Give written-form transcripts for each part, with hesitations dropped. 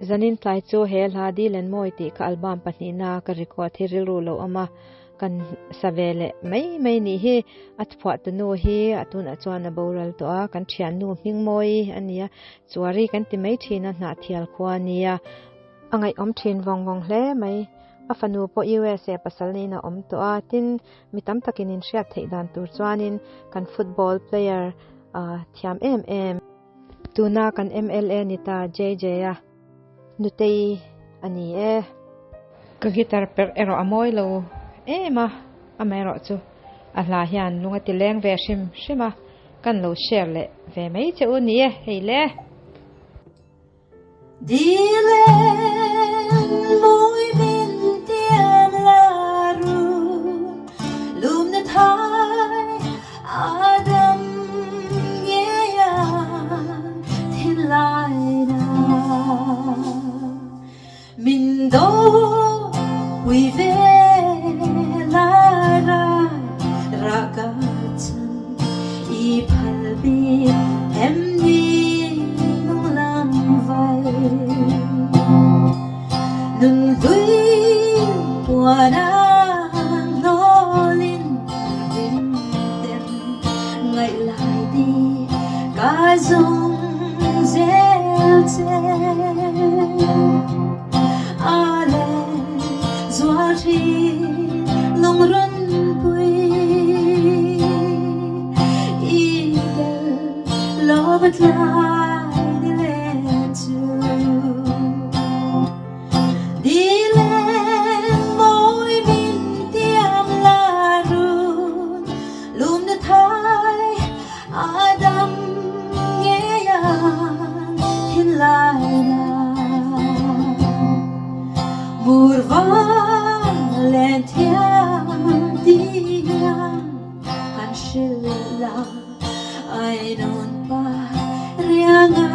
zanin tlai chu hel ha di LENMAWI ti ka album panina ka record hi rilru lo ama kan savele mai ni hi at PHUAHTU nu hi atun achuan a boral to a kan thian nu HLALHMINGMAWI ania chuari kan ti mai thina na thial khwa nia angai om thin vawng hle mai afanu po USA pasalni na om to a tin mitam takin in hriat thei dan tur chuanin kan football player thiam em tuna kan MLA nita JJ a nutei ani ka guitar per ero amoi lo ma amero chu ala hian lunga ti leng ve shima kan lo share le ve mai che u ni hei le LENMAWI min tiam laru lum na thai adam ya thin lai na min do wi ve la ra i phalbi em ni nong lam vai nun vui wana nolin din den ngai lai đi ca zong zel che ale zwa thi long run pui i love lai đi lên chu đi lên môi min tiam la run lum na thai adam nghe yan hin lai na mur va lên thiam diam han shilla ai non pa rianga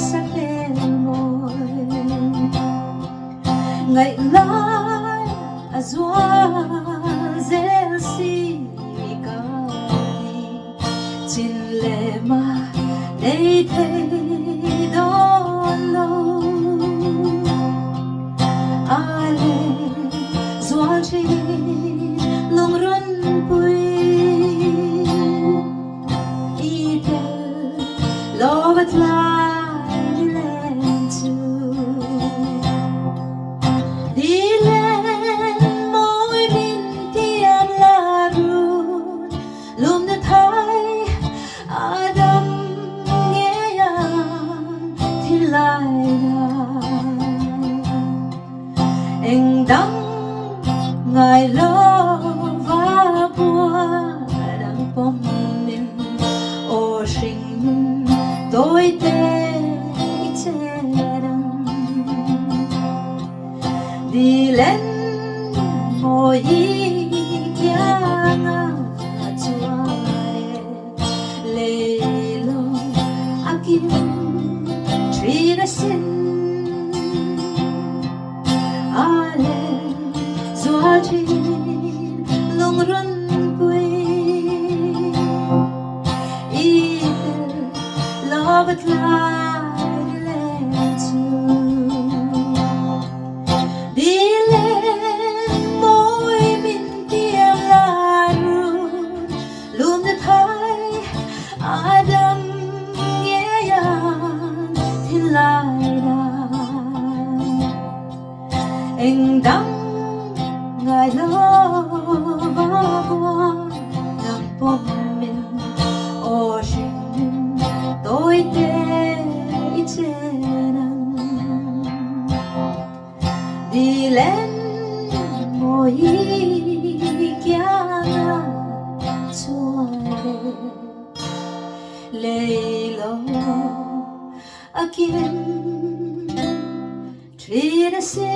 sa LENMAWI ngai lai azwa zel si ka di chin le ma nei thei don lo ale zwa chi long run pui i love lai lên chu đi LENMAWI min tiam la run lum na thai adam nghe yan thin lai na anh đắng ngài lo va bua đang bom min ô sinh tôi tê che đắng đi lên môi kia nga chua lê lo akin trina sin ale zua chi long run pui i love lai lên chu đi LENMAWI min tiam la run lum na thai adam nghe yan thin lai na anh đắng ngài lo va qua nằm bom min ô sinh tôi tê che nắng đi lên môi kia chua lê lo akin trina se